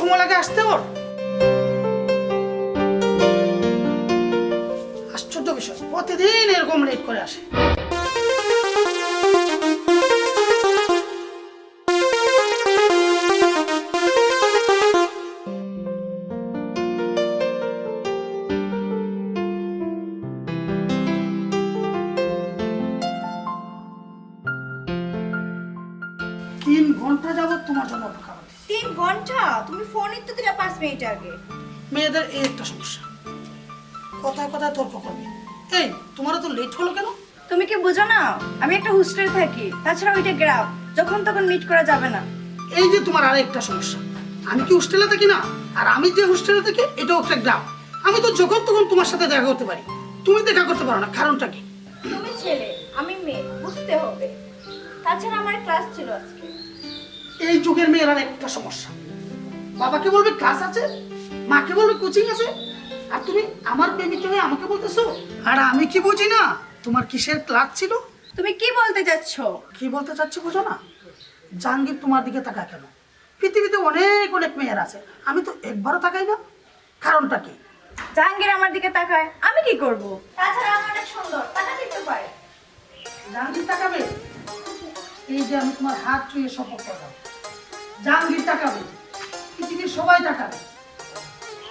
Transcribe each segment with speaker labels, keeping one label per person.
Speaker 1: সময় লাগে আসতে ওর? আশ্চর্য বিষয়, প্রতিদিন এরকম লেট করে আসে। তিন ঘন্টা যাবত তোমার জন্য অপেক্ষা করতেছি।
Speaker 2: 3 ঘন্টা? তুমি ফোনই তো দিলা 5 মিনিট আগে।
Speaker 1: মেয়েদের এই একটা সমস্যা, কথায় কথায় তর্ক করবে। এই তোমারও তো লেট হলো কেন?
Speaker 2: তুমি কি বুঝো না আমি একটা হোস্টেলে থাকি, তাছাড়া ওইটা গ্রাম, যখন তখন মিট করা যাবে না।
Speaker 1: এই যে তোমার আরেকটা সমস্যা, আমি কি হোস্টেলে থাকি না? আর আমি যে হোস্টেলে থাকি এটাও একটা গ্রাম। আমি তো যখন তখন তোমার সাথে দেখা করতে পারি, তুমি দেখা করতে পারো না, কারণটা কি?
Speaker 2: তুমি ছেলে, আমি মেয়ে, বুঝতে হবে। তাছাড়া আমার ক্লাস ছিল আজকে।
Speaker 1: এই যুগের মেয়ের আর একটা সমস্যা, বাবাকে বলবে ক্লাস আছে, মাকে বলবে কোচিং আছে, আর তুমি আমার প্রেমিক হয়ে আমাকে বলতেছো। আর আমি কি বুঝি না তোমার কিসের ক্লাস ছিল?
Speaker 2: তুমি কি বলতে যাচ্ছ?
Speaker 1: কি বলতে চাচ্ছি বুঝো না? জাহাঙ্গীর তোমার দিকে তাকায় কেন? পৃথিবীতে অনেক অনেক মেয়ের আছে, আমি তো একবারও তাকাই না, কারণটা কি?
Speaker 2: জাহাঙ্গীর আমার দিকে তাকায়, আমি কি করব? তাছাড়া আমি অনেক সুন্দর, তাকাতে তো পারে।
Speaker 1: জাহাঙ্গীর তাকাবে? এই যে আমি তোমার হাত ছুঁয়ে শপথ করলাম, জাহাঙ্গীর তাকাবে, পৃথিবীর সবাই তাকাবে,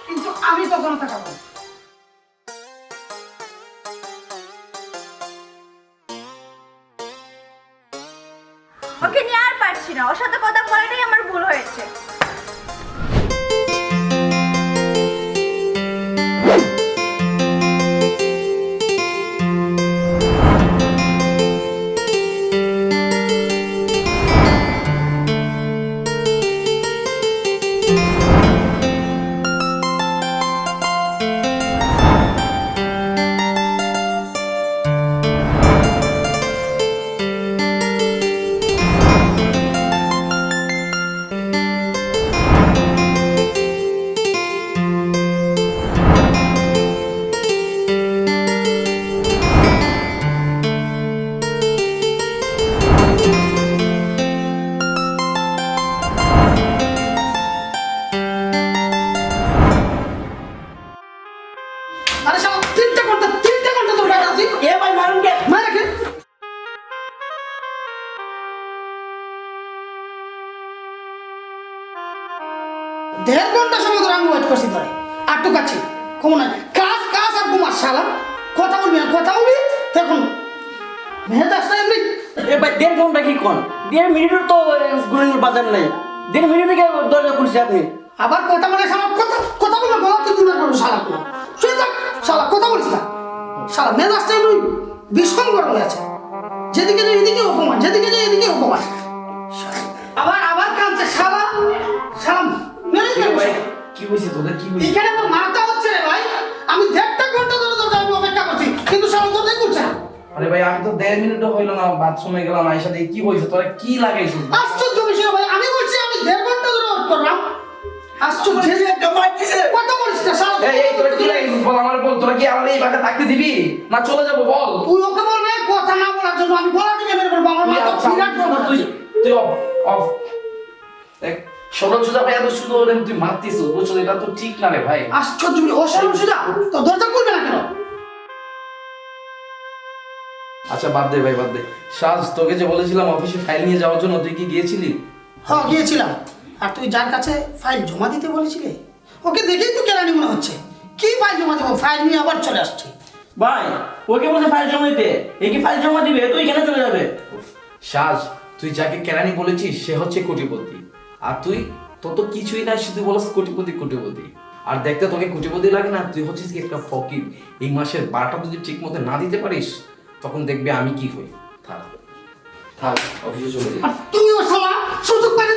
Speaker 1: কিন্তু আমি কখনো তাকাবো না।
Speaker 2: ওকে নিয়ে আর পারছি না, ওর সাথে কথা বলাটাই আমার ভুল হয়েছে।
Speaker 1: আরে শালা, তিনটা ঘন্টা তোর কাছে আছি।
Speaker 3: এ ভাই মারুন কে?
Speaker 1: মারা কে? দেড় ঘন্টা সময় ধরে আমি ওয়েট করছি ধরে, আর টুকাচ্ছি কমো না, কাজ কাজ আর ঘুমাস শালা। কথা বলবি না, কথা বলবি তখন মেয়ের দাসটা এমনি।
Speaker 3: এ ভাই 1.5 ঘন্টা কি কোন? 1.5 মিনিটের তো গুলির বাজার নাই। 1.5 মিনিট থেকে দরজা খুলছে আপনি।
Speaker 1: আবার কথা বলে শালা, কথা বলে বলা তুই দূরে করবো শালা কোনো শুয়ে থাক শালা, কথা বলিস না শালা। মেজাজটা এমনি ভীষণ গরম হয়ে আছে, যেদিকে যাই এদিকে অপমান, যেদিকে যাই এদিকে অপমান। আবার আবার কাঁদছে শালা, শালা মেরে
Speaker 3: এ
Speaker 1: দেবো
Speaker 3: ভাই
Speaker 1: শালা।
Speaker 3: কি হইছে তোদের, কি হইছে?
Speaker 1: এখানে আমার মাথা হচ্ছে রে ভাই, আমি দেড়টা ঘন্টা ধরে তোর আমি অপেক্ষা করছি, কিন্তু শালা তোদের করছে না।
Speaker 4: আরে ভাই আমি তো 1.5 মিনিটও হইলো না বাথরুমে গেলাম, আয়সা দিয়ে কি হইছে, তোরা কি লাগাইছিস?
Speaker 1: আশ্চর্য বিষয় ভাই, আমি বলছি আমি দেড় ঘন্টা ধরে ওয়েট করলাম। আশ্চর্য কথা বলিস না শালা।
Speaker 4: এই তোরা কি লাগাইছিস বল, আমার বল, তোরা কি আমার এই বাড়িতে থাকতে দিবি না চলে যাবো বল?
Speaker 1: তুই ওকে বলবে কথা না বলার জন্য, আমি গলা থেকে বের করবো, আমার
Speaker 4: তুই
Speaker 1: মাথা
Speaker 4: আচ্ছা,
Speaker 1: বিরাট প্রবলেম।
Speaker 4: তুই তুই অফ অফ দেখ, সরল সোজা ভাই এত সুন্দর ওরে তুই মারতিস, বুঝছো? এটা তো ঠিক না রে ভাই।
Speaker 1: আশ্চর্য, অসরম সুজা তো দরজা খুলবে না কেন?
Speaker 4: আচ্ছা বাদ দে ভাই, বাদ দে। সাজ, তোকে যে বলেছিলাম অফিসে ফাইল নিয়ে যাওয়ার জন্য, তুই কি গিয়েছিলি?
Speaker 1: হ্যাঁ গিয়েছিলাম। আর তুই যার কাছে ফাইল জমা দিতে বলেছিলে, ওকে দেখেই তো কেরানি মনে হচ্ছে। কি ফাইল জমা দেবো, ফাইল নিয়ে আবার চলে আসছে।
Speaker 3: ভাই ওকে বলছে ফাইল জমা দিতে, এ কি ফাইল জমা দিবে? তুই কেন চলে যাবে?
Speaker 4: সাজ, তুই যাকে কেরানি বলেছিস সে হচ্ছে কোটিপতি, আর তুই তোর তো কিছুই না, শুধু বলস কোটিপতি কোটিপতি। আর দেখতে তোকে কোটিপতি লাগে না, তুই হচ্ছিস কি একটা ফকির। এই মাসের বারোটা যদি ঠিক মতো না দিতে পারিস, তখন দেখবি আমি কি হই। থাক থাক, অফিসে চলে যাই।
Speaker 1: আর তুইও শালা সুযোগ পাই,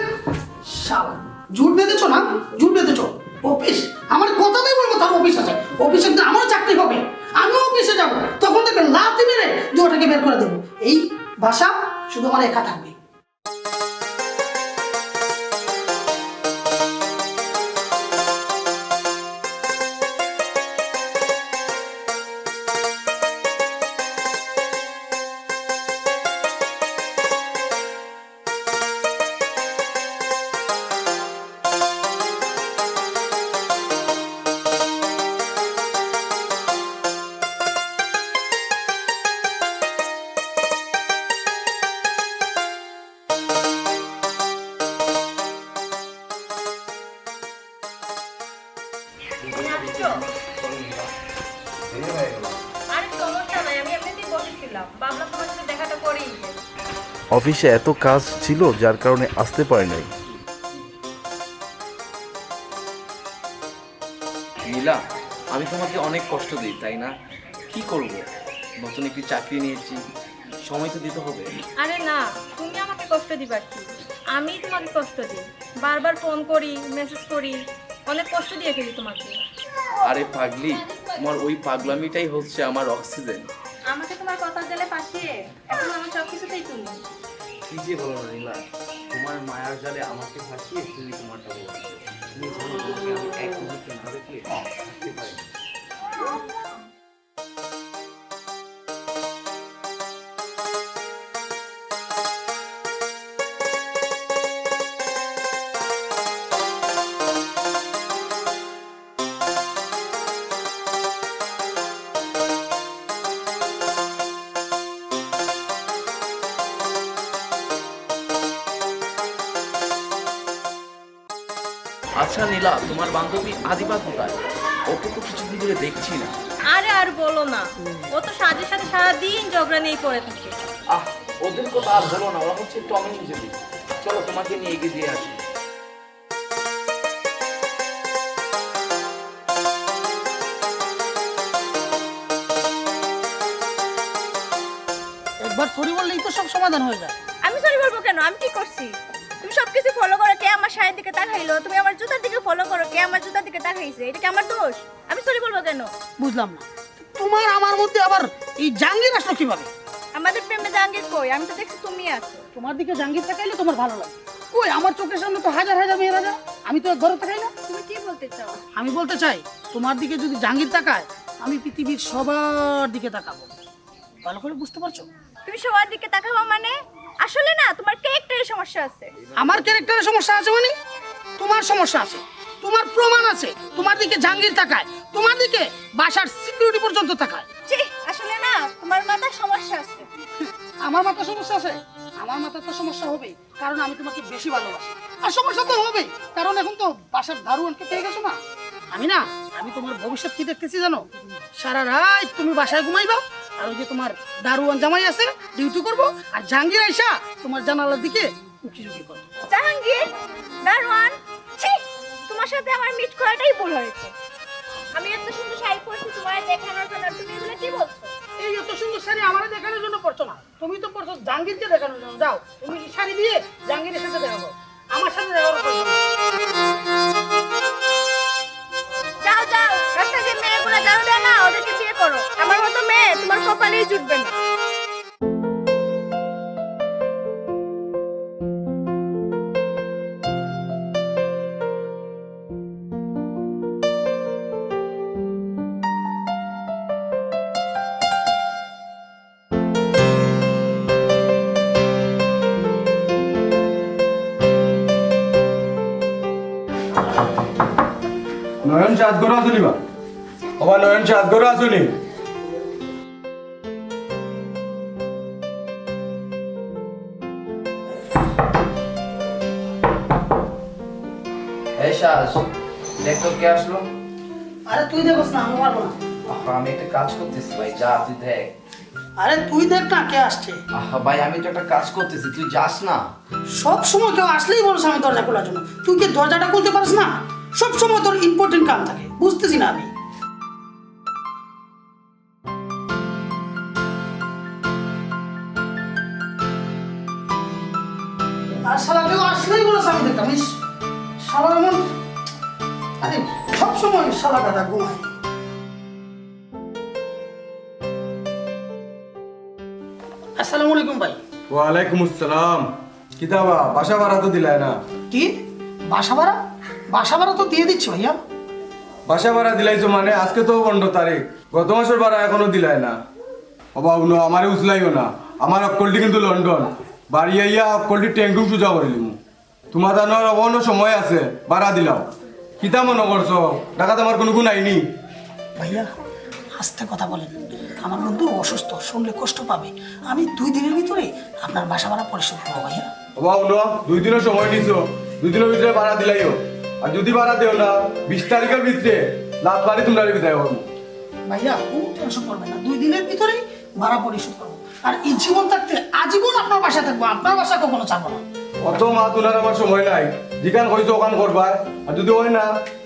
Speaker 1: শালা জুট বেঁধেছো না, জুট বেঁধেছো। অফিস আমার কথা দিয়ে বলবো, তার অফিস আছে, অফিসে কিন্তু আমারও চাকরি হবে, আমিও অফিসে যাবো, তখন দেখবে লাথি মেরে যে ওটাকে বের করে দেবো। এই ভাষা শুধু আমার একা থাকবে।
Speaker 5: আসছিলাম, ভাবলাম তোমার সাথে দেখাটা করেই যাই।
Speaker 6: অফিসে এত কাজ ছিল যার কারণে আসতে পারি নাই।
Speaker 4: নীলা, আমি তোমাকে অনেক কষ্ট দিই তাই না? কি করব, নতুন একটি চাকরি নিয়েছি, সময় তো দিতে হবে।
Speaker 5: আরে না, তুমি আমাকে কষ্ট দিবা কি? আমি তোমাকে কষ্ট দিই, বারবার ফোন করি, মেসেজ করি, অনেক কষ্ট দিয়ে ফেলি তোমাকে।
Speaker 4: আরে পাগলি, তোমার ওই পাগলামিটাই হচ্ছে আমার অক্সিজেন।
Speaker 5: আমাকে তোমার কথার জালে ফাঁসিয়ে এখন আমার সব কিছুতেই তুমি।
Speaker 4: কি যে বলো না নীলা, তোমার মায়ার জালে আমাকে ফাঁসিয়ে তুমি তোমারটা বলো। তুমি জানো তোমাকে আমি এক মুহূর্তে না দেখলে থাকতে পারি না। আচ্ছা নীলা, তোমার বান্ধবী আদিবা কোথায়? ওকে তো কিছুদিন ধরে দেখছি না।
Speaker 5: আরে আর বলো না, ও তো সাজের সাথে সারাদিন ঝগড়া নিয়েই পড়ে থাকে।
Speaker 4: আহ, ওদের কথা আর বলো না, ওরা হচ্ছে টম এন্ড জেরি। চলো তোমাকে নিয়ে এগিয়ে দিয়ে আসি।
Speaker 1: একবার সরি বললেই তো সব সমাধান হয়ে যায়।
Speaker 2: আমি সরি বলবো কেন? আমি কি করছি? তুমি সবকিছু ফলো করো, কে আমার শাড়ির দিকে তাকাইলো? তুমি আমার জুতার দিকে ফলো করো, কে আমার জুতার দিকে তাকাইছে? এটা কি আমার দোষ? আমি সরি বলবো কেন?
Speaker 1: বুঝলাম না, তোমার আমার মধ্যে আবার এই জাহাঙ্গীর আসলো কিভাবে?
Speaker 2: আমাদের প্রেমে জাহাঙ্গীর কই? আমি তো দেখছি তুমি আছো।
Speaker 1: তোমার দিকে জাহাঙ্গীর তাকাইলে তোমার ভালো লাগে? কই, আমার চোখের সামনে তো হাজার হাজার মেয়েরা যায়, আমি তো ঘরে তাকাই না।
Speaker 2: তুমি কি বলতে চাও?
Speaker 1: আমি বলতে চাই, তোমার দিকে যদি জাহাঙ্গীর তাকায়, আমি পৃথিবীর সবার দিকে তাকাবো। ভালো করে বুঝতে পারছো?
Speaker 2: তুমি সবার দিকে তাকাবা মানে? আসলে না, তোমার ক্যারেক্টারের সমস্যা আছে।
Speaker 1: আমার ক্যারেক্টারের সমস্যা আছে মানে? তোমার সমস্যা আছে, তোমার প্রমাণ আছে। তোমার দিকে জাহাঙ্গীর তাকায়, তোমার দিকে বাসার সিকিউরিটি পর্যন্ত তাকায়।
Speaker 2: ছি, আসলে না, তোমার মাথার সমস্যা আছে।
Speaker 1: আমার মাথার সমস্যা আছে? আমার মাথার তো সমস্যা হবেই, কারণ আমি তোমাকে বেশি ভালোবাসি। আর সমস্যা তো হবেই, কারণ এখন তো বাসার দারোয়ানকে পেয়ে গেছো না। আমি তোমার ভবিষ্যৎ কি দেখতেছি জানো? সারা রাত তুমি বাসায় ঘুমাইবা, আর ওই যে তোমার দারোয়ান জামাই আছে ডিউটি করবো, আর জাহাঙ্গীর আইসা তোমার জানালার দিকে উকি করবো।
Speaker 2: জাহাঙ্গীর, দারোয়ান, ছি, তোমার সাথে আমার মিট করাটাই ভুল হয়েছে। আমি এত সুন্দর শাড়ি পরছি তোমার দেখানোর জন্য, আর তুমি এগুলো কি বলছো?
Speaker 1: এই এত সুন্দর শাড়ি আমার দেখানোর জন্য পরছো না, তুমি তো পরছো জাহাঙ্গীরকে দেখানোর জন্য। যাও, তুমি এই শাড়ি দিয়ে জাহাঙ্গীরের সাথে দেখা করো, আমার সাথে দেখা করো।
Speaker 2: যাও যাও, রাস্তায় যে মেয়েগুলো জানো দেয় না, ওদেরকে বিয়ে করো। আমার মতো মেয়ে তোমার কপালেই জুটবে না।
Speaker 7: নয়ন চাঁদ করে আসুনি বা বাবা, নয়ন চাঁদ করে আসুনি।
Speaker 4: এই সাজ, দেখ তো কে আসলো।
Speaker 1: আরে তুই দেখোস না, আমি পারবো না।
Speaker 4: আহা, আমি একটা কাজ করতেছি ভাই, যা তুই দেখ।
Speaker 1: আরে তুই দেখ না কে আসছে।
Speaker 4: আহা ভাই, আমি তো একটা কাজ করতেছি, তুই যাস না।
Speaker 1: সব সময় কেউ আসলেই বলছ আমি দরজা খোলার জন্য। তুই কি দরজাটা খুলতে পারিস না? সব সময় তোর ইম্পর্টেন্ট কাম থাকে, বুঝতেছি না আমি। আর শালা কেউ আসলেই বলছ আমি দেখতাম। ইস, শালা এমন, আরে সব সময় শালা দাদা ঘুমায়। আসসালামু আলাইকুম ভাই।
Speaker 7: ওয়ালাইকুম আসসালাম। কিতাবা বাসা ভাড়া তো দিলাই না?
Speaker 1: কি বাসা ভাড়া? বাসা ভাড়া তো দিয়ে দিচ্ছি ভাইয়া।
Speaker 7: বাসা ভাড়া দিলাইছো মানে? আজকে তো 15 তারিখ, গত মাসের ভাড়া এখনো দিলাই না। বাবা উনো আমারে উছলাইও না, আমার অক্কলটি কিন্তু লন্ডন। বাড়ি আইয়া অক্কলটি ট্যাঙ্কুম সুজা করিলিম। তোমার জানোর অন্য সময় আছে, ভাড়া দিলাও। কিতা মনে করছো? টাকা তোমার কোনো গুণ আইনি?
Speaker 1: ভাইয়া আস্তে কথা বলেন, আমার বন্ধু অসুস্থ, শুনলে কষ্ট পাবে। আমি 2 দিনের ভিতরে আপনার বাসা ভাড়া পরিশোধ করবো ভাইয়া।
Speaker 7: বাবা উনো 2 দিনের সময় নিছো, 2 দিনের ভিতরে ভাড়া দিলাইও। আর যদি ভাড়া দেও না 20 তারিখের ভিতরে রাত বাড়ি তোমরা বিদায় করবো।
Speaker 1: ভাইয়া কোনো টেনশন করবেন না, 2 দিনের ভিতরেই ভাড়া পরিশোধ করবো। আর এই জীবন থাকতে আজীবন আপনার বাসায় থাকবো, আপনার বাসা কখনো ছাড়বো না।
Speaker 7: অত মা তোলার আমার সময় নাই, যেখান হয়েছে ওখান করবার, আর যদি হয় না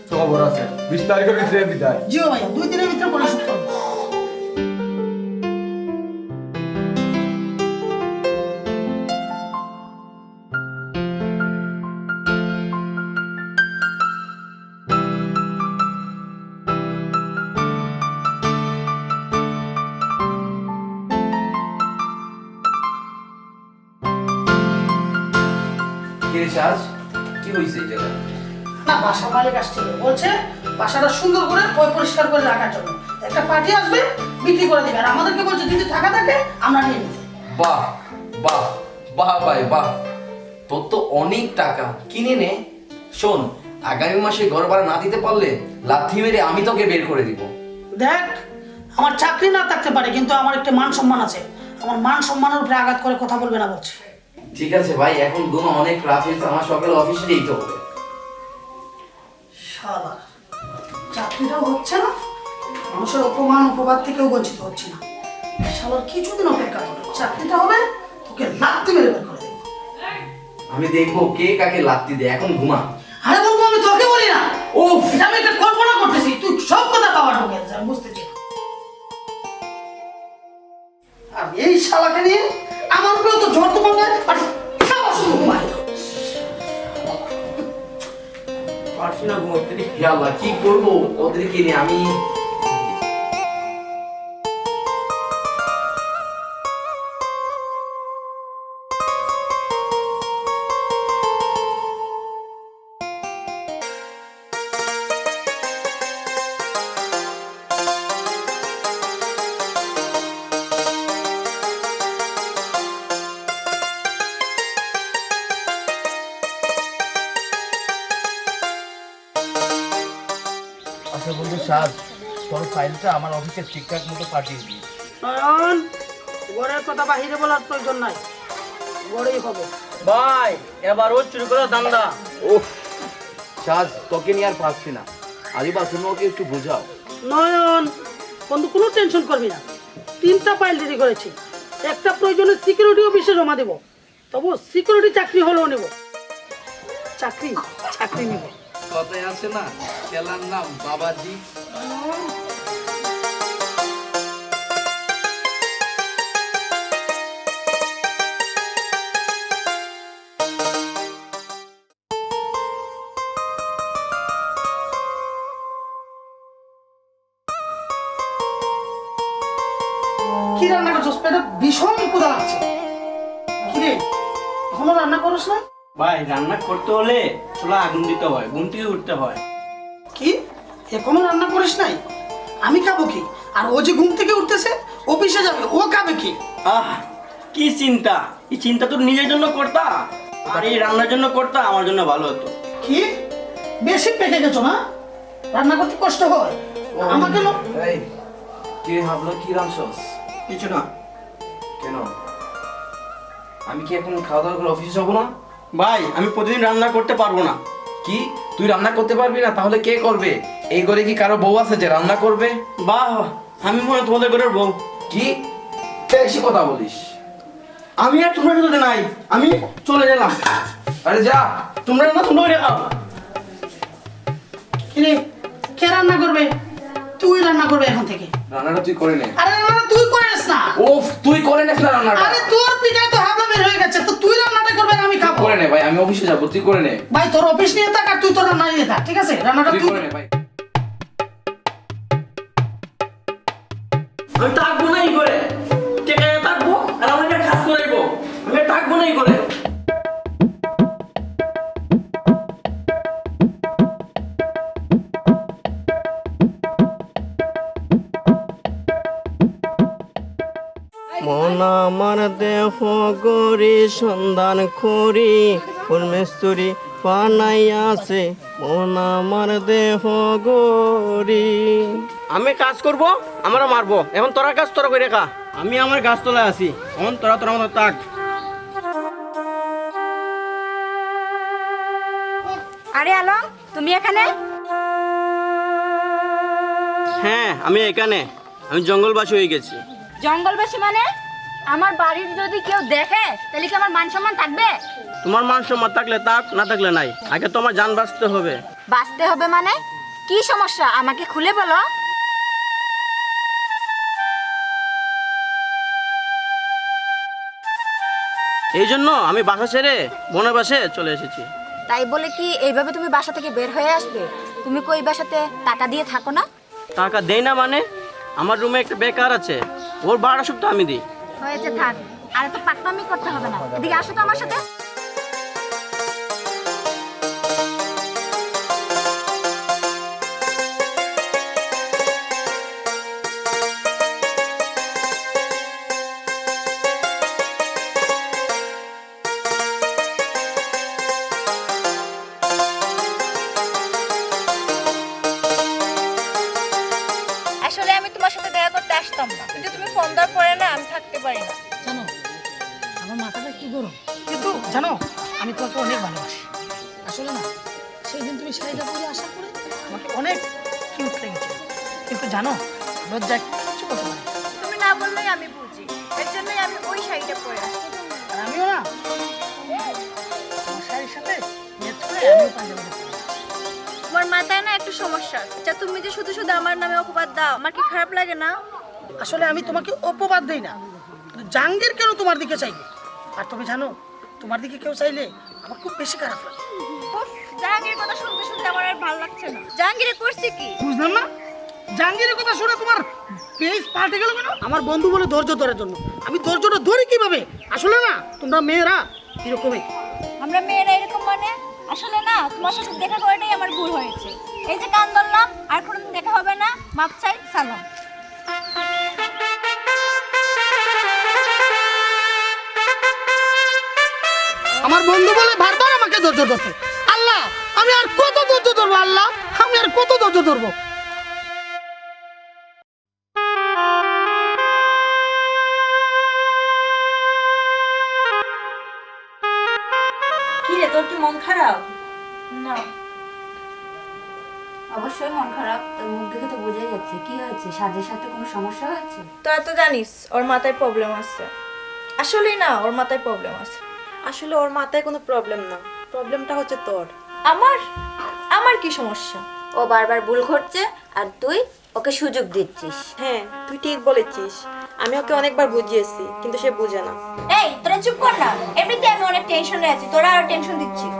Speaker 7: তো খবর আছে 20 তারিখের ভিতরে বিদায়।
Speaker 1: জিও ভাইয়া 2 দিনের ভিতরে পরিশোধ করবো।
Speaker 4: কে সাজ কি হয়েছে এই জায়গায়?
Speaker 1: না, বাসা মালিক আসছে, বলছে বাসাটা সুন্দর করে পরিষ্কার করে রাখার জন্য একটা পার্টি আসবে, বিক্রি করে দিবে। আর আমাদেরকে বলছে যদি টাকা থাকে আমরা নিয়ে নিব।
Speaker 4: বাহ বাহ বাহ ভাই বাহ, তোর তো অনেক টাকা, কিনে নে। শোন, আগামী মাসে ঘর ভাড়া না দিতে পারলে লাথি মেরে আমি তোকে বের করে দিব।
Speaker 1: দেখ, আমার চাকরি না থাকতে পারে কিন্তু আমার একটা মান সম্মান আছে। আমার মান সম্মানের উপরে আঘাত করে কথা বলবে না বলছে।
Speaker 4: ঠিক আছে ভাই, এখন ঘুমা, অনেক রাত হয়েছে, আমার সকালে অফিসে যেতে হবে।
Speaker 1: শালা, চাকরিটাও হচ্ছে না, মানুষের অপমান উপবাদ থেকেও বঞ্চিত হচ্ছে না। শালার কিছুদিন অপেক্ষা করো, চাকরিটা হবে, তোকে লাত্তি মেরে বের করে দেবো।
Speaker 4: আমি দেখবো কে কাকে লাত্তি দেয়, এখন ঘুমা।
Speaker 1: আরে বলবো, আমি তোকে বলি না।
Speaker 4: উফ,
Speaker 1: এটা আমি একটা কল্পনা করতেছি, তুই সব কথা পাওয়ার ঢুকে যাস, আমি বুঝতেছি না। আর এই শালাকে নিয়ে আমার উপরেও তো ঝড় তুফান দেয়, আর সবার শুধু ঘুমায়।
Speaker 4: পারছি না ঘুমাতে। হে আল্লাহ, কি করবো ওদেরকে নিয়ে আমি।
Speaker 6: আচ্ছা বন্ধু সাজ, তোর ফাইলটা আমার অফিসে ঠিকঠাক মতো পাঠিয়ে দিই।
Speaker 1: নয়ন, ঘরের কথা বাহিরে বলার প্রয়োজন নাই, ঘরেই হবে।
Speaker 3: ভাই এবার ও চুরি করে দান্দা।
Speaker 6: ওহ সাজ, তোকে নিয়ে আর পারছি না, আলিবা তুমি ওকে একটু বোঝাও।
Speaker 1: নয়ন বন্ধু, কোনো টেনশন করবি না, 3টা ফাইল রেডি করেছি। একটা প্রয়োজনে সিকিউরিটি অফিসে জমা দেব, তবু সিকিউরিটি চাকরি হলেও নেব, চাকরি চাকরি নেব।
Speaker 4: কথায় আছে না, খেলার নাম বাবাজি।
Speaker 1: কি রান্না করছিস? পেটে ভীষণ ক্ষুধা লাগছে। কি রে, এখনো রান্না করিস না?
Speaker 3: ভাই রান্না করতে হলে চুলা আগুন দিতে হয়, ঘুম থেকে উঠতে হয়।
Speaker 1: কি, এখনো রান্না করিস নাই? আমি খাবো কি? আর ও যে ঘুম থেকে উঠতেছে, অফিসে যাবে, ও খাবে কি?
Speaker 3: আহ, কি চিন্তা! এই চিন্তা তো নিজের জন্য করতা, আর এই রান্নার জন্য করতা, আমার জন্য ভালো হতো।
Speaker 1: কি, বেশি পেকে গেছো না? রান্না করতে কষ্ট হয়, আমাকে
Speaker 4: এই, কে ভাবলো কি রামসস?
Speaker 3: কিছু না
Speaker 4: কেন, আমি কি এখন খাওয়া দাওয়া করে অফিসে যাবো না?
Speaker 3: ভাই, আমি প্রতিদিন রান্না করতে পারবো না।
Speaker 4: কি, তুই রান্না করতে পারবি না? তাহলে কে করবে? এই ঘরে কি কারো বউ আছে যে রান্না করবে?
Speaker 3: বাহ, আমি মনে হয় তোমাদের ঘরের বউ।
Speaker 4: কি বেশি কথা বলিস?
Speaker 3: আমি আর তোমরা সাথে নাই, আমি চলে গেলাম।
Speaker 4: আরে যা,
Speaker 3: তোমরা না তোমরা খাও।
Speaker 1: কি রে, কে রান্না করবে? তুই রান্না করবে এখন থেকে।
Speaker 4: রান্নাটা তুই করে নে।
Speaker 1: আরে রান্না তুই করিস না।
Speaker 4: ওফ, তুই করে নিস না রান্নাটা।
Speaker 1: আরে তোর পিঠায় তো হাবলা বের হয়ে গেছে, তো তুই রান্নাটা করবে আর আমি খাবো।
Speaker 4: করে নে ভাই, আমি অফিসে যাবো, তুই করে নে।
Speaker 1: ভাই তোর অফিস নিয়ে থাক আর তুই তোর রান্না নিয়ে থাক, ঠিক আছে? রান্নাটা
Speaker 4: তুই
Speaker 1: তুই
Speaker 4: করে নে ভাই।
Speaker 3: আমি থাকবো না এই করে, টেকা থাকবো আর আমাকে খাস করাইবো। আমি থাকবো না এই করে। মন আমার দেহ গরি সন্ধান করি পরমেশ্বরী পানাই আছে। মন আমার দেহ গরি। আমি কাজ করব, আমরা মারবো। এখন তোরা কাজ তোরা করে খা, আমি আমার গাছ তলায় আছি। এখন তোরা তোরা মতো থাক।
Speaker 2: আরে আলম, তুমি এখানে?
Speaker 3: হ্যাঁ, আমি এখানে। আমি জঙ্গলবাসী হয়ে গেছি।
Speaker 2: জঙ্গলবাসী মানে? আমার বাড়ির যদি কেউ দেখে তাহলে কি আমার মান সম্মান থাকবে?
Speaker 3: তোমার মান সম্মান থাকলে থাক, না থাকলে নাই। আগে তোমার জান বাঁচতে হবে।
Speaker 2: বাঁচতে হবে মানে? কি সমস্যা আমাকে খুলে বলো।
Speaker 3: এই জন্য আমি বাসা ছেড়ে বোনের বাসে চলে এসেছি।
Speaker 2: তাই বলে কি এইভাবে তুমি বাসা থেকে বের হয়ে আসবে? তুমি কই বাসাতে টাকা দিয়ে থাকো না?
Speaker 3: টাকা দেই না মানে? আমার রুমে একটা বেকার আছে, ওর ভাড়া সব তো আমি দিই।
Speaker 2: হয়েছে, থাক। আর তো পাকনামি করতে হবে না। এদিকে আসো তো আমার সাথে। আসলে আমি তোমার সাথে দেখা করতে আসতাম না, কিন্তু তুমি ফোন দেওয়ার পরে না আমি থাকতে পারি না।
Speaker 1: জানো আমার মাথাটা একটু গরম, কিন্তু জানো আমি তোমাকে অনেক ভালোবাসি। আসলে না, সেই দিন তুমি শাড়িটা পরে আসার পরে আমাকে অনেক কিউট লেগেছে, কিন্তু জানো লজ্জায় কিছু করতে পারি না।
Speaker 2: তুমি না বললেই আমি বুঝি, এর জন্যই আমি ওই শাড়িটা পরে আসি।
Speaker 1: আর আমিও না আমার শাড়ির সাথে ম্যাচ করে আমিও পাঞ্জাবি পরে আসি।
Speaker 2: তোমার মাথায় না একটু সমস্যা আছে। যা তুমি যে শুধু শুধু আমার নামে অপবাদ দাও, আমার কি খারাপ লাগে না?
Speaker 1: আসলে আমি তোমাকে অপবাদ দেই না, কিন্তু জাহাঙ্গীর কেন তোমার দিকে চাইবে? আর তুমি জানো তোমার দিকে কেউ চাইলে আমার খুব বেশি খারাপ লাগে।
Speaker 2: উফ, জাহাঙ্গীরের কথা শুনতে শুনতে আমার আর ভালো লাগছে না। জাহাঙ্গীরে করছে কি?
Speaker 1: বুঝলাম না, জাহাঙ্গীরের কথা শুনে তোমার পেজ পাল্টে গেল কেন? আমার বন্ধু বলে ধৈর্য ধরার জন্য। আমি ধৈর্যটা ধরি কিভাবে? আসলে না তোমরা মেয়েরা এরকমই।
Speaker 2: আমরা মেয়েরা এরকম মানে? আসলে না তোমার সাথে দেখা করাটাই আমার ভুল হয়েছে। এই যে কান ধরলাম, আর কোনোদিন দেখা হবে না। মাপ চাই, সালাম।
Speaker 1: আমার বন্ধু বলে বারবার আমাকে ধৈর্য ধরতে। আল্লাহ, আমি আর কত ধৈর্য ধরবো? আল্লাহ, আমি আর কত ধৈর্য ধরবো?
Speaker 5: কি রে, তোর কি মন খারাপ?
Speaker 2: না,
Speaker 8: অবশ্যই মন খারাপ, তোর মুখ দেখে তো বোঝাই যাচ্ছে। কি হয়েছে? সাজের সাথে কোনো সমস্যা হয়েছে?
Speaker 5: তোরা তো জানিস ওর মাথায় প্রবলেম আছে। আসলেই না, ওর মাথায় প্রবলেম আছে।
Speaker 9: আসলে ওর মাথায় কোনো প্রবলেম না, প্রবলেমটা হচ্ছে তোর।
Speaker 5: আমার আমার কি সমস্যা?
Speaker 8: ও বারবার ভুল করছে আর তুই ওকে সুযোগ দিচ্ছিস।
Speaker 9: হ্যাঁ, তুই ঠিক বলেছিস। আমি ওকে অনেকবার বুঝিয়েছি, কিন্তু সে বুঝে না।
Speaker 2: এই তোরা চুপ কর না। এমনিতে আমি অনেক টেনশনে আছি, তোরা আর টেনশন দিচ্ছিস।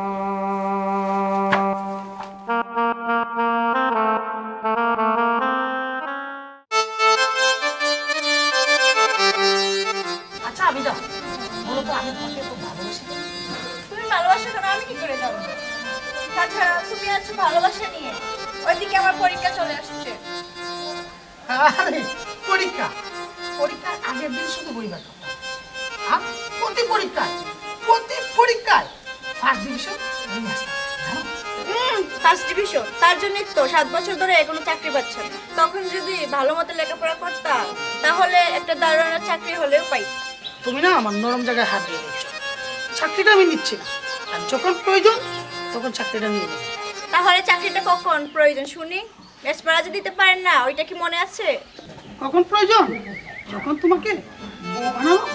Speaker 1: আচ্ছা আমি যাও, বলো তো আমি তোমাকে খুব ভালোবাসি।
Speaker 2: তুমি ভালোবাসা কেন আমি কি করে জানবো? তাছাড়া তুমি আছো ভালোবাসা নিয়ে, ওইদিকে আমার পরীক্ষা চলে আসছে।
Speaker 1: আরে পরীক্ষা, পরীক্ষার আগের দিন শুধু বই বার করতাম। আর প্রতি পরীক্ষায় ফার্স্ট ডিভিশন নিয়ে আসতাম, জানো?
Speaker 5: ফার্স্ট ডিভিশন, তার জন্যই তো 7 বছর ধরে কোনো চাকরি পাচ্ছে না। তখন যদি ভালো মতো লেখাপড়া করতাম তাহলে একটা দারোয়ানের চাকরি হলেও পাই।
Speaker 1: তুমি না আমার নরম জায়গায় হাত দিয়ে দিচ্ছ। চাকরিটা আমি নিচ্ছি না, আর যখন প্রয়োজন তখন চাকরিটা নিয়ে নেব।
Speaker 5: তাহলে চাকরিটা কখন প্রয়োজন শুনি? লেসপাড়া যে দিতে পারেন না, ওইটা কি মনে আছে?
Speaker 1: কখন প্রয়োজন? যখন তোমাকে বউ বানাবো।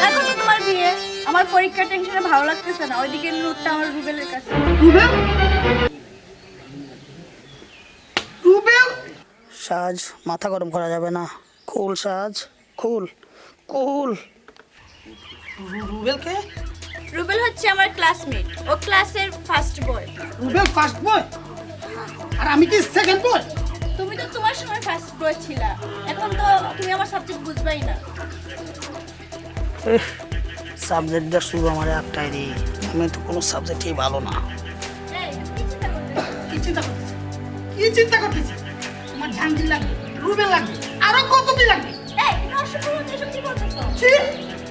Speaker 5: এখন তো তোমার বিয়ে, আমার পরীক্ষার টেনশনে ভালো লাগতেছে না। ওইদিকে নোটটা আমার রুবেলের কাছে।
Speaker 1: রুবেল, রুবেল সাজ, মাথা গরম করা যাবে না। কুল সাজ, কুল কুল। রুবেলকে?
Speaker 5: রুবেল হচ্ছে আমার ক্লাসমেট, ও ক্লাসের first boy.
Speaker 1: Rubel first boy আর আমি কি সেকেন্ড বয়?
Speaker 5: তুমি তো তোমার সময় ফার্স্ট বয় ছিলা, এখন তো তুমি আমার সাবজেক্ট বুঝবাই না।
Speaker 1: সাবজেক্টটা শুধু আমার একটাই রে, আমি তো কোনো সাবজেক্টই ভালো না।
Speaker 5: এই, কি চিন্তা করতেছো?
Speaker 1: কি চিন্তা করতেছি? আমার জাহাঙ্গীর লাগবে, রুবেল লাগবে, আরো কত কি লাগবে?
Speaker 5: এই, তুমি অসভ্য মতো এসব কি বলতেছো?
Speaker 1: ছি,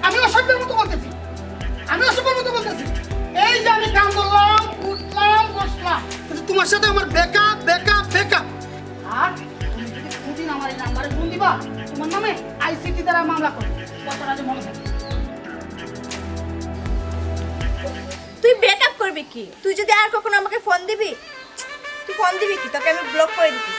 Speaker 1: আমি অসভ্যের মতো বলতেছি, আমি অসভ্যের মতো বলতেছি। এই যে আমি কাম করলাম, উঠলাম, বসলাম, কিন্তু তোমার সাথে আমার বেকআপ বেকআপ বেকআপ। আর তুমি যদি কোনদিন আমার এই নাম্বারে ফোন দিবা, তোমার নামে আইসিটি দ্বারা মামলা করবে, কথাটা যে মনে থাকে।
Speaker 5: তুই ব্রেকআপ করবি কি? তুই যদি আর কখনো আমাকে ফোন দিবি, তুই ফোন দিবি কি? তোকে আমি ব্লক করে দিবি।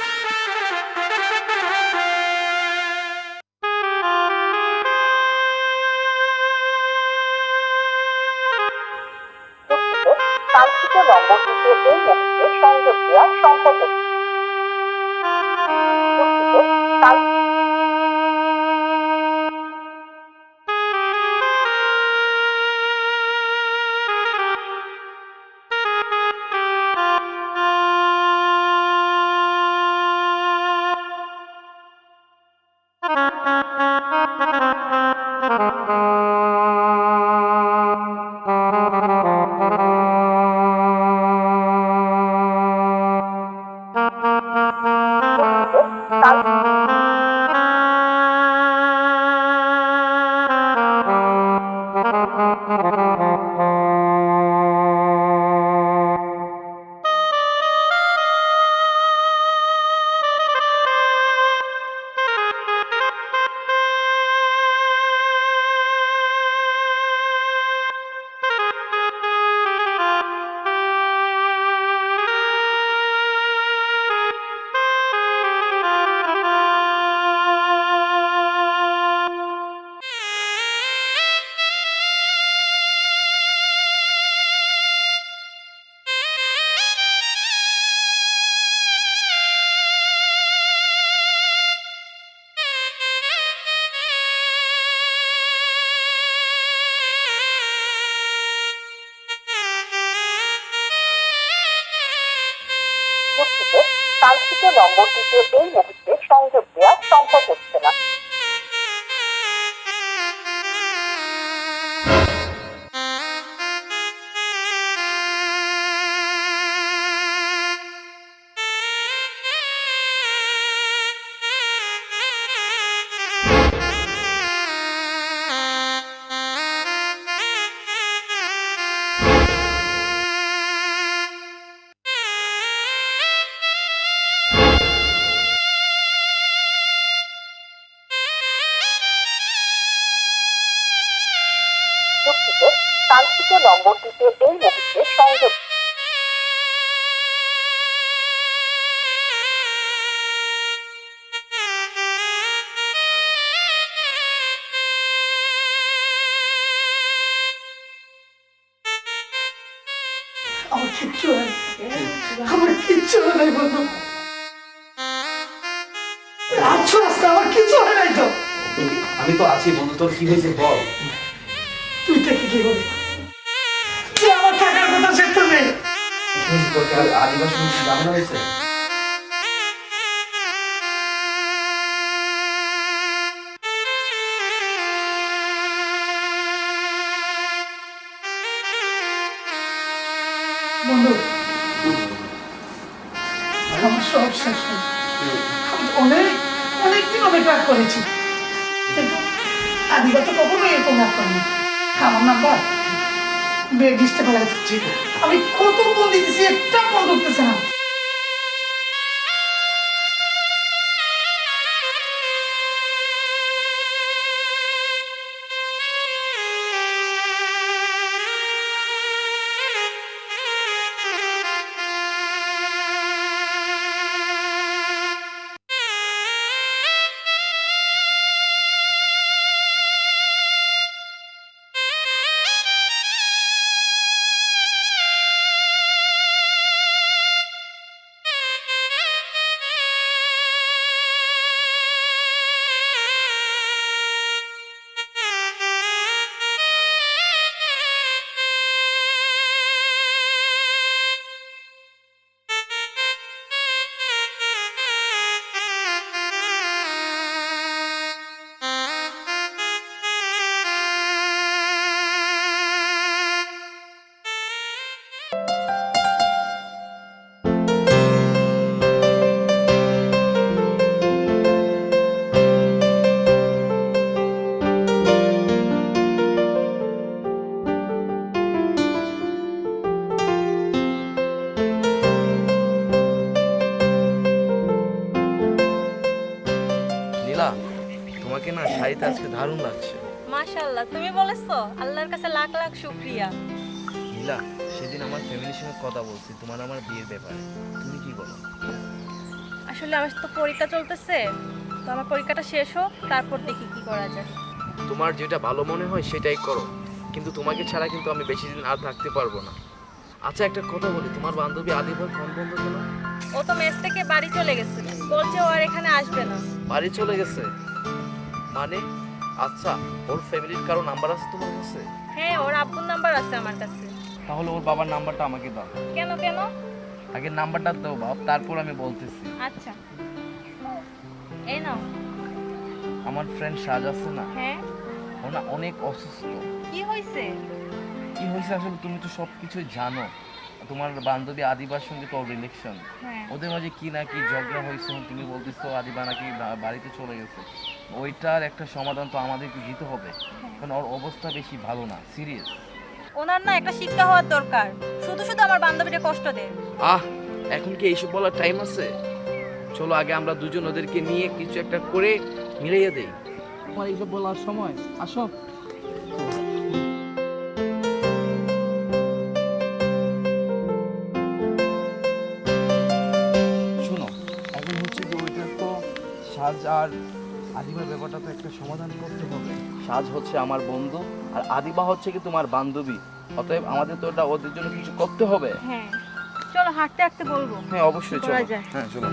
Speaker 10: কাঙ্ক্ষিত নম্বরটিতে এই মুহূর্তে সংযোগ দেওয়া সম্ভব হচ্ছে না। দুঃখিত, কাঙ্ক্ষিত নম্বরটিতে এই মুহূর্তে সংযোগ
Speaker 1: আমার কিচ্ছু হয় না। আমার কিচ্ছু হয় নাই বন্ধু, আচ্ছা রাস্তা আমার কিচ্ছু হয় নাই তো।
Speaker 4: আমি তো আছি বন্ধু, তোর কি হয়েছে বল।
Speaker 1: তুই থেকে কি বলি, তুই আমার থাকার কথা সেটা নেই।
Speaker 4: তোর কি আদিবাসী ঝামেলা হয়েছে?
Speaker 1: বন্ধু আমার সব শেষ হয়ে, আমি তো অনেকদিন অনেক রাগ করেছি, কিন্তু আদিবা তো কখনো এরকম রাগ করেনি। আমার নাম্বার বেগ ডিস্টে ফেলা দিচ্ছি, আমি কত ফোন দিতেছি একটা ফোন ঢুকতেছে না।
Speaker 6: তোমাকে না শাড়িতে আজকে দারুণ লাগছে।
Speaker 9: মাশাআল্লাহ, তুমি বলেছো, আল্লাহর কাছে লাখ লাখ শুকরিয়া।
Speaker 6: নীলা, সেদিন আমার ফ্যামিলির সঙ্গে কথা বলছি তোমার আমার বিয়ের ব্যাপারে, তুমি কি বলো?
Speaker 9: আসলে আমার তো পরীক্ষা চলতেছে, তো আমার পরীক্ষাটা শেষ হোক, তারপর দেখি কি করা যায়।
Speaker 6: তোমার যেটা ভালো মনে হয় সেটাই করো, কিন্তু তোমাকে ছাড়া কিন্তু আমি বেশি দিন আর থাকতে পারবো না। আচ্ছা একটা কথা বলি, তোমার বান্ধবী আদিবার ফোন বন্ধ কেন?
Speaker 9: ও তো মেস থেকে বাড়ি চলে গেছে, বলছে ও আর এখানে আসবে না।
Speaker 6: বাড়ি চলে গেছে মানে? আচ্ছা, ওর ফ্যামিলির কারো নাম্বার আছে তোমার কাছে?
Speaker 9: হ্যাঁ, ওর আব্বুর নাম্বার আছে আমার কাছে।
Speaker 6: তাহলে ওর বাবার নাম্বারটা আমাকে দাও।
Speaker 9: কেন কেন?
Speaker 6: আগে নাম্বারটা দাও বাপ, তারপর আমি বলতেছি।
Speaker 9: আচ্ছা, এই নাও।
Speaker 6: আমার ফ্রেন্ড সাজ আছে না,
Speaker 9: হ্যাঁ,
Speaker 6: ও না অনেক অসুস্থ।
Speaker 9: কি হয়েছে?
Speaker 6: কি হয়েছে আসলে তুমি তো সব কিছুই জানো। তোমার বান্ধবী আদিবার সঙ্গে তো রিলেশন,
Speaker 9: হ্যাঁ,
Speaker 6: ওদের মাঝে কি না কি ঝগড়া হয়েছে, তুমি বলতেছো আদিবা নাকি বাড়িতে চলে গেছে। ওইটার একটা সমাধান তো আমাদেরকে দিতে হবে, কারণ ওর অবস্থা বেশি ভালো না, সিরিয়াস।
Speaker 9: ওনার না একটা শিক্ষা হওয়ার দরকার, শুধু শুধু আমার বান্ধবীকে কষ্ট দেয়।
Speaker 6: এখন কি এইসব বলার টাইম আছে? চলো আগে আমরা দুজন ওদেরকে নিয়ে কিছু একটা করে মিলিয়ে দেই। তোমার এইসব বলার সময়, আসো। শোনো, এখন হচ্ছে যে ওইটা তো সাজ আর আদিবার ব্যাপারটা তো একটা সমাধান করতে হবে। সাজ হচ্ছে আমার বন্ধু আর আদিবা হচ্ছে কি তোমার বান্ধবী, অতএব আমাদের তো ওটা ওদের জন্য কিছু করতে হবে।
Speaker 9: হ্যাঁ, চলো হাঁটতে হাঁটতে বলবো।
Speaker 6: হ্যাঁ অবশ্যই, চলো। হ্যাঁ চলো।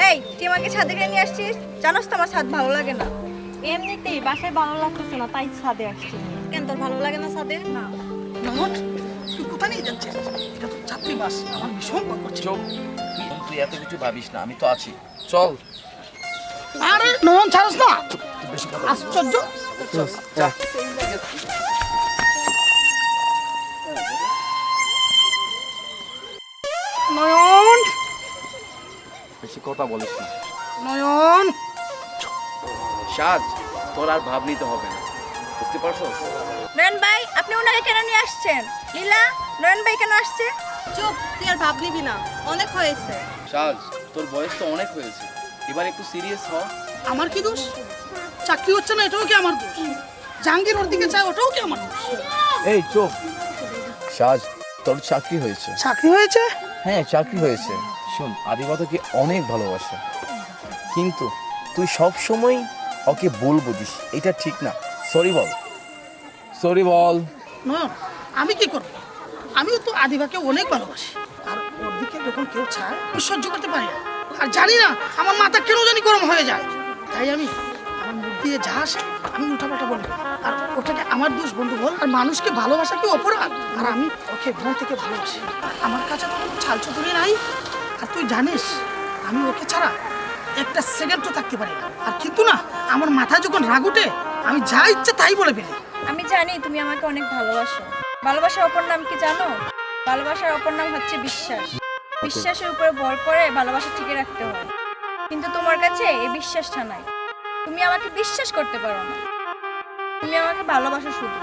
Speaker 5: এই তুই আমাকে ছাদে করে নিয়ে আসছিস, জানোস তো আমার ছাদ ভালো লাগে না।
Speaker 9: এমনিতেই বাসায় ভালো লাগতেছে না, তাই ছাদে আসছি।
Speaker 5: কেন তোর ভালো লাগে না ছাদে? না।
Speaker 1: নয়ন তুই কোথায় নিয়ে যাচ্ছিস? এটা তো ছাত্রী বাস, আমার ভীষণ ভয় করছে।
Speaker 6: চুপ, তুই এত কিছু ভাবিস না, আমি তো আছি, চল।
Speaker 1: আরে নয়ন ছাড়স না, আশ্চর্য।
Speaker 6: যা।
Speaker 1: নয়ন
Speaker 6: বেশি কথা বলিস না।
Speaker 1: নয়ন
Speaker 6: সাজ, তোর আর ভাব নিতে হবে না, বুঝতে পারছস?
Speaker 5: নয়ন ভাই, আপনি ওনাকে কেন নিয়ে আসছেন? লীলা, নয়ন ভাই কেন আসছে?
Speaker 9: চুপ, তুই আর ভাব নিবি না, অনেক হয়েছে।
Speaker 6: সাজ, তোর বয়স তো অনেক হয়েছে, এবার একটু সিরিয়াস হ।
Speaker 1: আমার কি দোষ? চাকরি হচ্ছে না এটাও কি আমার দোষ? জাহাঙ্গীর ওর দিকে চায় ওটাও কি আমার দোষ?
Speaker 6: এই চুপ। সাজ, তোর চাকরি হয়েছে।
Speaker 1: চাকরি হয়েছে?
Speaker 6: হ্যাঁ, চাকরি হয়েছে। শোন, আদিবা তোকে অনেক ভালোবাসে, কিন্তু তুই সব সময় ওকে ভুল বুঝিস, এটা ঠিক না। সরি বল, সরি বল।
Speaker 1: নয়ন আমি কি করব? আমিও তো আদিবাকে অনেক ভালোবাসি, আর ওর দিকে যখন কেউ চায় আমি সহ্য করতে পারি না। আর জানি না আমার মাথা কেন জানি গরম হয়ে যায়, তাই আমি আমার মুখ দিয়ে যা আসে আমি উল্টাপাল্টা বলি। আর ওটাকে আমার দোষ বন্ধু বল। আর মানুষকে ভালোবাসা কি অপরাধ? আর আমি ওকে মন থেকে ভালোবাসি, আমার কাছে তো কোনো ছাল চতুরি নাই। আর তুই জানিস আমি ওকে ছাড়া একটা সেকেন্ডও থাকতে পারি না। আর কিন্তু না, আমার মাথায় যখন রাগ ওঠে আমি যা ইচ্ছে তাই বলে ফেলি।
Speaker 5: আমি জানি তুমি আমাকে অনেক ভালোবাসো। ভালোবাসার অপর নাম কি জানো? ভালোবাসার অপর নাম হচ্ছে বিশ্বাস। বিশ্বাসের উপরে ভর করে ভালোবাসা টিকে রাখতে হয়, কিন্তু তোমার কাছে এই বিশ্বাসটা নাই। তুমি আমাকে বিশ্বাস করতে পারো না। তুমি আমাকে ভালোবাসো শুধু,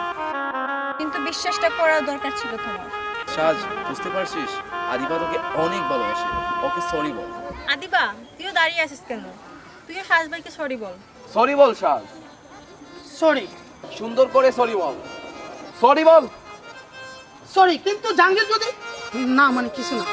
Speaker 5: কিন্তু বিশ্বাসটা করার দরকার ছিল তোমার।
Speaker 6: সাজ, বুঝতে পারছিস? আদিবা তোকে অনেক ভালোবাসে, ওকে সরি বল।
Speaker 9: আদিবা, তুইও দাঁড়িয়ে আছিস কেন? তুইও সাজ ভাইকে সরি বল।
Speaker 6: সরি বল সাজ,
Speaker 1: সরি
Speaker 6: সুন্দর করে সরি বল, সরি বল।
Speaker 1: সরি। কিন্তু জাহাঙ্গীর যদি না মানে কিছু না,